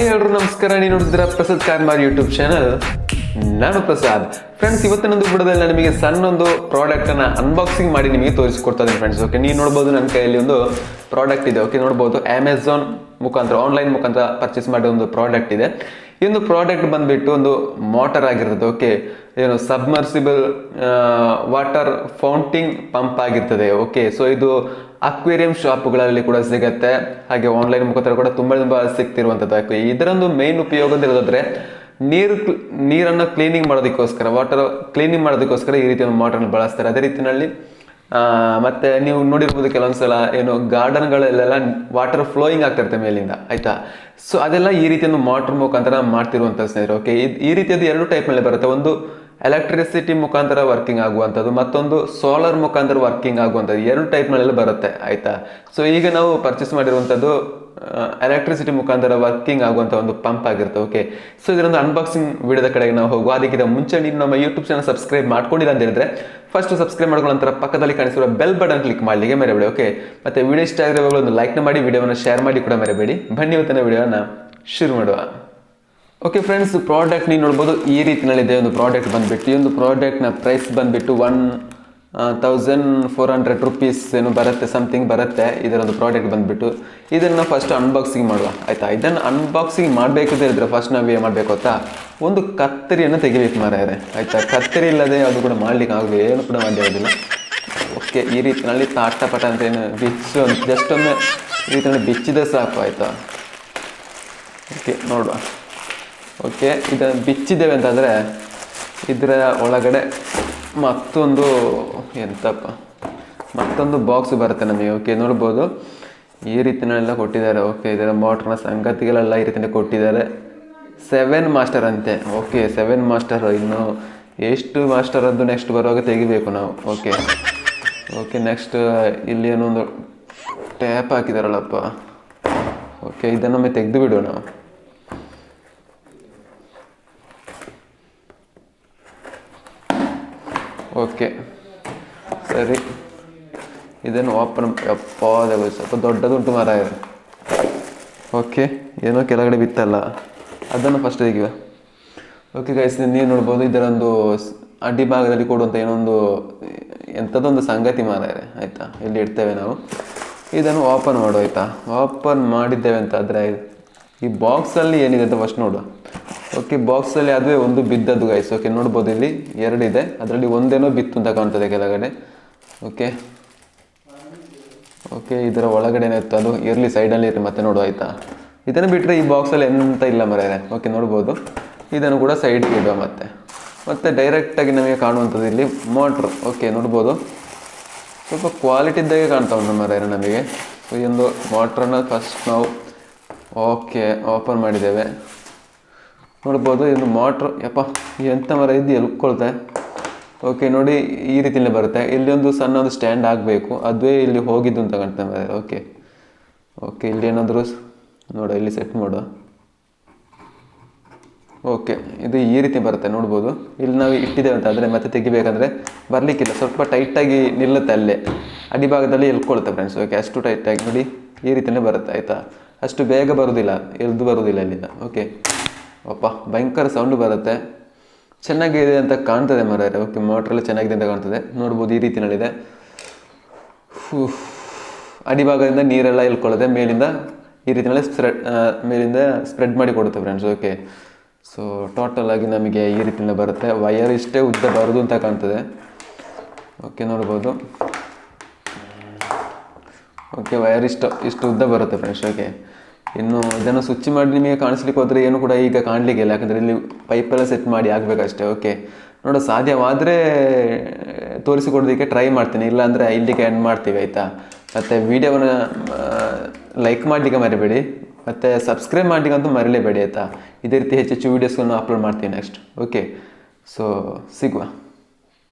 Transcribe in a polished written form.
Hi ಎಲ್ಲರೂ ನಮಸ್ಕಾರ. ನೀವು ನೋಡಿದ್ರೆ ಪ್ರಸಾದ್ ಕಾರ್ಮಾರ್ ಯೂಟ್ಯೂಬ್ ಚಾನಲ್. ನಾನು ಪ್ರಸಾದ್. ಫ್ರೆಂಡ್ಸ್, ಇವತ್ತಿನೊಂದು ವಿಡಿಯೋದಲ್ಲಿ ನಾನು ನಿಮಗೆ ಸಣ್ಣೊಂದು ಪ್ರಾಡಕ್ಟನ್ನು ಅನ್ಬಾಕ್ಸಿಂಗ್ ಮಾಡಿ ನಿಮಗೆ ತೋರಿಸಿಕೊಡ್ತಾ ಇದ್ದೀನಿ ಫ್ರೆಂಡ್ಸ್. ಓಕೆ, ನೀವು ನೋಡ್ಬೋದು ನನ್ನ ಕೈಯಲ್ಲಿ ಒಂದು ಪ್ರಾಡಕ್ಟ್ ಇದೆ. ಓಕೆ, ನೋಡ್ಬೋದು ಅಮೆಝಾನ್ ಮುಖಾಂತರ ಆನ್ಲೈನ್ ಮುಖಾಂತರ ಪರ್ಚೇಸ್ ಮಾಡಿದ ಒಂದು ಪ್ರಾಡಕ್ಟ್ ಇದೆ. ಈ ಒಂದು ಪ್ರಾಡಕ್ಟ್ ಬಂದುಬಿಟ್ಟು ಒಂದು ಮೋಟರ್ ಆಗಿರ್ತದೆ. ಓಕೆ, ಏನು ಸಬ್ಮರ್ಸಿಬಲ್ ವಾಟರ್ ಫೌಂಟಿಂಗ್ ಪಂಪ್ ಆಗಿರ್ತದೆ. ಓಕೆ, ಸೊ ಇದು ಅಕ್ವೇರಿಯಂ ಶಾಪ್ಗಳಲ್ಲಿ ಕೂಡ ಸಿಗುತ್ತೆ, ಹಾಗೆ ಆನ್ಲೈನ್ ಮುಖಾಂತರ ಕೂಡ ತುಂಬ ಸಿಗ್ತಿರುವಂಥದ್ದು. ಇದರೊಂದು ಮೇನ್ ಉಪಯೋಗ ಅಂತ ಹೇಳೋದಾದ್ರೆ ನೀರನ್ನು ಕ್ಲೀನಿಂಗ್ ಮಾಡೋದಕ್ಕೋಸ್ಕರ, ವಾಟರ್ ಕ್ಲೀನಿಂಗ್ ಮಾಡೋದಕ್ಕೋಸ್ಕರ ಈ ರೀತಿ ಒಂದು ಮೋಟರ್ನ ಬಳಸ್ತಾರೆ. ಅದೇ ರೀತಿಯಲ್ಲಿ ಮತ್ತೆ ನೀವು ನೋಡಿರ್ಬೋದು ಕೆಲವೊಂದ್ಸಲ ಏನು ಗಾರ್ಡನ್ಗಳಲ್ಲೆಲ್ಲ ವಾಟರ್ ಫ್ಲೋಯಿಂಗ್ ಆಗ್ತಿರುತ್ತೆ ಮೇಲಿಂದ, ಆಯ್ತಾ. ಸೊ ಅದೆಲ್ಲ ಈ ರೀತಿಯ ಮೋಟರ್ ಮುಖಾಂತರ ಮಾಡ್ತಿರುವಂಥ ಸ್ನೇಹಿತರು. ಓಕೆ, ಈ ರೀತಿಯಾದ ಎರಡು ಟೈಪ್ನಲ್ಲಿ ಬರುತ್ತೆ. ಒಂದು ಎಲೆಕ್ಟ್ರಿಸಿಟಿ ಮುಖಾಂತರ ವರ್ಕಿಂಗ್ ಆಗುವಂಥದ್ದು, ಮತ್ತೊಂದು ಸೋಲಾರ್ ಮುಖಾಂತರ ವರ್ಕಿಂಗ್ ಆಗುವಂಥದ್ದು. ಎರಡು ಟೈಪ್ನಲ್ಲೆಲ್ಲ ಬರುತ್ತೆ, ಆಯ್ತಾ. ಸೊ ಈಗ ನಾವು ಪರ್ಚೇಸ್ ಮಾಡಿರುವಂಥದ್ದು ಎಲೆಕ್ಟ್ರಿಸಿಟಿ ಮುಖಾಂತರ ವರ್ಕಿಂಗ್ ಆಗುವಂಥ ಒಂದು ಪಂಪ್ ಆಗಿರುತ್ತೆ. ಓಕೆ, ಸೊ ಇದರೊಂದು ಅನ್ಬಾಕ್ಸಿಂಗ್ ವಿಡಿಯೋದ ಕಡೆಗೆ ನಾವು ಹೋಗುವ. ಅದಕ್ಕಿಂತ ಮುಂಚೆ ನೀವು ನಮ್ಮ ಯೂಟ್ಯೂಬ್ ಚಾನಲ್ ಸಬ್ಸ್ಕ್ರೈಬ್ ಮಾಡ್ಕೊಂಡಿಲ್ಲ ಅಂತ ಹೇಳಿದ್ರೆ ಫಸ್ಟ್ ಸಬ್ಸ್ಕ್ರೈಬ್ ಮಾಡ್ಕೊಳ್ಳೋ ನಂತರ ಪಕ್ಕದಲ್ಲಿ ಕಾಣಿಸಿರುವ ಬೆಲ್ ಬಟನ್ ಕ್ಲಿಕ್ ಮಾಡಲಿಕ್ಕೆ ಮರೆಯಬೇಡಿ. ಓಕೆ, ಮತ್ತೆ ವಿಡಿಯೋ ಇಷ್ಟ ಆಗಿರೋ ಒಂದು ಲೈಕ್ನ ಮಾಡಿ, ವಿಡಿಯೋವನ್ನು ಶೇರ್ ಮಾಡಿ ಕೂಡ ಮರೆಯಬೇಡಿ. ಬನ್ನಿ ಇವತ್ತಿನ ವಿಡಿಯೋನ ಶುರು ಮಾಡುವ. ಓಕೆ ಫ್ರೆಂಡ್ಸ್, ಪ್ರಾಡಕ್ಟ್ ನೀವು ನೋಡ್ಬೋದು ಈ ರೀತಿಯಲ್ಲಿದೆ. ಒಂದು ಪ್ರಾಡಕ್ಟ್ ಬಂದುಬಿಟ್ಟು, ಈ ಒಂದು ಪ್ರಾಡಕ್ಟ್ನ ಪ್ರೈಸ್ ಬಂದುಬಿಟ್ಟು 1400 ರೂಪೀಸ್ ಏನು ಬರುತ್ತೆ, ಸಮಥಿಂಗ್ ಬರುತ್ತೆ ಇದರೊಂದು ಪ್ರಾಡಕ್ಟ್ ಬಂದುಬಿಟ್ಟು. ಇದನ್ನು ಫಸ್ಟ್ ಅನ್ಬಾಕ್ಸಿಂಗ್ ಮಾಡುವ, ಆಯಿತಾ. ಇದನ್ನು ಅನ್ಬಾಕ್ಸಿಂಗ್ ಮಾಡಬೇಕು ಹೇಳಿದ್ರೆ ಫಸ್ಟ್ ನಾವು ಏನು ಮಾಡಬೇಕು ಗೊತ್ತಾ, ಒಂದು ಕತ್ತರಿಯನ್ನು ತೆಗಿಬೇಕು ಮಾರಾಯರೆ, ಆಯಿತಾ. ಕತ್ತರಿ ಇಲ್ಲದೆ ಅದು ಕೂಡ ಮಾಡಲಿಕ್ಕೆ ಆಗಲಿ, ಏನು ಕೂಡ ಮಾಡೋದಿಲ್ಲ. ಓಕೆ, ಈ ರೀತಿಯಲ್ಲಿ ತಾಟಪಟ ಅಂತ ಏನು ಬಿಚ್ಚು, ಜಸ್ಟ್ ಒಮ್ಮೆ ಈ ರೀತಿಯಲ್ಲಿ ಬಿಚ್ಚಿದೆ ಸಾಕು, ಆಯಿತಾ. ಓಕೆ, ನೋಡುವ. ಓಕೆ, ಇದನ್ನು ಬಿಚ್ಚಿದ್ದೇವೆ ಅಂತಂದರೆ ಇದರ ಒಳಗಡೆ ಮತ್ತೊಂದು ಬಾಕ್ಸ್ ಬರುತ್ತೆ ನಮಗೆ. ಓಕೆ, ನೋಡ್ಬೋದು ಈ ರೀತಿನೆಲ್ಲ ಕೊಟ್ಟಿದ್ದಾರೆ. ಓಕೆ, ಇದರ ಮೋಟ್ರನ ಸಂಗತಿಗಳೆಲ್ಲ ಈ ರೀತಿಯೇ ಕೊಟ್ಟಿದ್ದಾರೆ. 7 ಮಾಸ್ಟರ್ ಅಂತೆ. Okay, 7 master. ಇನ್ನು ಎಷ್ಟು ಮಾಸ್ಟರ್ ಅದು ನೆಕ್ಸ್ಟ್ ಬರುವಾಗ ತೆಗಿಬೇಕು ನಾವು. ಓಕೆ ಓಕೆ ನೆಕ್ಸ್ಟ್ ಇಲ್ಲಿ ಏನೋ ಒಂದು ಟ್ಯಾಪ್ ಹಾಕಿದಾರಲ್ಲಪ್ಪ. ಓಕೆ, ಇದನ್ನೊಮ್ಮೆ ತೆಗೆದು ಬಿಡುವ ನಾವು. ಓಕೆ ಸರಿ, ಇದನ್ನು ಓಪನ್ ಸ್ವಲ್ಪ ದೊಡ್ಡದುಂಟು ಮರ ಇದೆ. ಓಕೆ, ಏನೋ ಕೆಳಗಡೆ ಬಿತ್ತಲ್ಲ, ಅದನ್ನು ಫಸ್ಟ್ ತೆಗಿವ. ಓಕೆ ಗೈಸ್, ನೀವು ನೋಡ್ಬೋದು ಇದರೊಂದು ಅಡಿಭಾಗದಲ್ಲಿ ಕೊಡುವಂಥ ಏನೊಂದು ಎಂಥದ್ದೊಂದು ಸಂಗತಿ ಮರ ಇದೆ, ಆಯಿತಾ. ಇಲ್ಲಿ ಇಡ್ತೇವೆ ನಾವು. ಇದನ್ನು ಓಪನ್ ಮಾಡುವ, ಆಯಿತಾ. ಓಪನ್ ಮಾಡಿದ್ದೇವೆ ಅಂತ ಆದರೆ ಈ ಬಾಕ್ಸಲ್ಲಿ ಏನಿದೆ ಅಂತ ಫಸ್ಟ್ ನೋಡುವ. ಓಕೆ, ಬಾಕ್ಸಲ್ಲಿ ಅದುವೇ ಒಂದು ಬಿದ್ದದ್ದು ಗೈಸ್. ಓಕೆ, ನೋಡ್ಬೋದು ಇಲ್ಲಿ 2 ಇದೆ, ಅದರಲ್ಲಿ ಒಂದೇನೋ ಬಿತ್ತು ಅಂತ ಕಾಣ್ತದೆ ಕೆಳಗಡೆ. ಓಕೆ ಓಕೆ ಇದರ ಒಳಗಡೆ ಇತ್ತು, ಅದು ಇರಲಿ, ಸೈಡಲ್ಲಿ ಇರಲಿ, ಮತ್ತೆ ನೋಡುವ, ಆಯಿತಾ. ಇದನ್ನು ಬಿಟ್ಟರೆ ಈ ಬಾಕ್ಸಲ್ಲಿ ಎಂತ ಇಲ್ಲ ಮರ್ಯಾದೆ. ಓಕೆ, ನೋಡ್ಬೋದು. ಇದನ್ನು ಕೂಡ ಸೈಡ್ಗೆ ಇಡುವ. ಮತ್ತೆ ಡೈರೆಕ್ಟಾಗಿ ನಮಗೆ ಕಾಣುವಂಥದ್ದು ಇಲ್ಲಿ ಮೋಟ್ರ್. ಓಕೆ, ನೋಡ್ಬೋದು ಸ್ವಲ್ಪ ಕ್ವಾಲಿಟಿ ಇದ್ದಾಗೆ ಕಾಣ್ತಾ ಉಂಟು ಮರ್ಯಾದೆ ನಮಗೆ. ಸೊ ಈ ಒಂದು ಮೋಟ್ರನ್ನು ಫಸ್ಟ್ ನಾವು ಓಪನ್ ಮಾಡಿದ್ದೇವೆ. ನೋಡ್ಬೋದು ಇದು ಮೋಟ್ರ್. ಯಪ್ಪ, ಎಂಥ ಮರ ಇದು ಎಲ್ಕೊಳ್ತೆ. ಓಕೆ, ನೋಡಿ ಈ ರೀತಿಯಲ್ಲೇ ಬರುತ್ತೆ. ಇಲ್ಲಿ ಒಂದು ಸಣ್ಣ ಒಂದು ಸ್ಟ್ಯಾಂಡ್ ಆಗಬೇಕು, ಅದುವೇ ಇಲ್ಲಿ ಹೋಗಿದ್ದು ಅಂತ ಕಾಣ್ತಾ ಮರ. ಓಕೆ ಓಕೆ ಇಲ್ಲಿ ಏನಾದರೂ ನೋಡ, ಇಲ್ಲಿ ಸೆಟ್ ಮಾಡುವ. ಓಕೆ, ಇದು ಈ ರೀತಿ ಬರುತ್ತೆ, ನೋಡ್ಬೋದು. ಇಲ್ಲಿ ನಾವು ಇಟ್ಟಿದ್ದೇವೆ ಅಂತ ಆದರೆ ಮತ್ತೆ ತೆಗಿಬೇಕಂದ್ರೆ ಬರಲಿಕ್ಕಿಲ್ಲ, ಸ್ವಲ್ಪ ಟೈಟಾಗಿ ನಿಲ್ಲುತ್ತೆ, ಅಲ್ಲೇ ಅಡಿಭಾಗದಲ್ಲಿ ಎಲ್ಕೊಳುತ್ತೆ ಫ್ರೆಂಡ್ಸ್. ಓಕೆ, ಅಷ್ಟು ಟೈಟಾಗಿ ನೋಡಿ ಈ ರೀತಿಯೇ ಬರುತ್ತೆ, ಆಯಿತಾ. ಅಷ್ಟು ಬೇಗ ಬರೋದಿಲ್ಲ, ಎಲ್ದು ಬರೋದಿಲ್ಲ ಇಲ್ಲಿಂದ. ಓಕೆ, ಅಪ್ಪ ಭಯಂಕರ ಸೌಂಡು ಬರುತ್ತೆ. ಚೆನ್ನಾಗಿದೆ ಅಂತ ಕಾಣ್ತದೆ ಮರ. ಓಕೆ, ಮೋಟ್ರೆಲ್ಲ ಚೆನ್ನಾಗಿದೆ ಅಂತ ಕಾಣ್ತದೆ, ನೋಡ್ಬೋದು ಈ ರೀತಿಯಲ್ಲಿದೆ. ಅಡಿಭಾಗದಿಂದ ನೀರೆಲ್ಲ ಇಳ್ಕೊಳ್ಳುತ್ತೆ, ಮೇಲಿಂದ ಈ ರೀತಿಯಲ್ಲಿ ಮೇಲಿಂದ ಸ್ಪ್ರೆಡ್ ಮಾಡಿ ಕೊಡುತ್ತೆ ಫ್ರೆಂಡ್ಸ್. ಓಕೆ, ಸೊ ಟೋಟಲ್ ಆಗಿ ನಮಗೆ ಈ ರೀತಿಯಿಂದ ಬರುತ್ತೆ. ವಯರ್ ಇಷ್ಟೇ ಉದ್ದ ಬರೋದು ಅಂತ ಕಾಣ್ತದೆ. ಓಕೆ, ನೋಡ್ಬೋದು. ಓಕೆ, ವಯರ್ ಇಷ್ಟು ಉದ್ದ ಬರುತ್ತೆ ಫ್ರೆಂಡ್ಸ್. ಓಕೆ, ಇನ್ನು ಇದನ್ನು ಸ್ವಿಚ್ ಮಾಡಿ ನಿಮಗೆ ಕಾಣಿಸ್ಲಿಕ್ಕೆ ಹೋದರೆ ಏನು ಕೂಡ ಈಗ ಕಾಣಲಿಕ್ಕಿಲ್ಲ, ಯಾಕಂದರೆ ಇಲ್ಲಿ ಪೈಪೆಲ್ಲ ಸೆಟ್ ಮಾಡಿ ಆಗಬೇಕಷ್ಟೇ. ಓಕೆ, ನೋಡೋ ಸಾಧ್ಯವಾದರೆ ತೋರಿಸಿಕೊಡೋದಕ್ಕೆ ಟ್ರೈ ಮಾಡ್ತೀನಿ, ಇಲ್ಲಾಂದರೆ ಇಲ್ಲಿಗೆ ಎಂಡ್ ಮಾಡ್ತೀವಿ, ಆಯಿತಾ. ಮತ್ತು ವೀಡಿಯೋವನ್ನು ಲೈಕ್ ಮಾಡಲಿಕ್ಕೆ ಮರಿಬೇಡಿ, ಮತ್ತು ಸಬ್ಸ್ಕ್ರೈಬ್ ಮಾಡಲಿಕ್ಕಂತೂ ಮರಿಲೇಬೇಡಿ, ಆಯಿತಾ. ಇದೇ ರೀತಿ ಹೆಚ್ಚು ವೀಡಿಯೋಸ್ಗಳನ್ನು ಅಪ್ಲೋಡ್ ಮಾಡ್ತೀನಿ ನೆಕ್ಸ್ಟ್. ಓಕೆ, ಸೊ ಸಿಗುವ.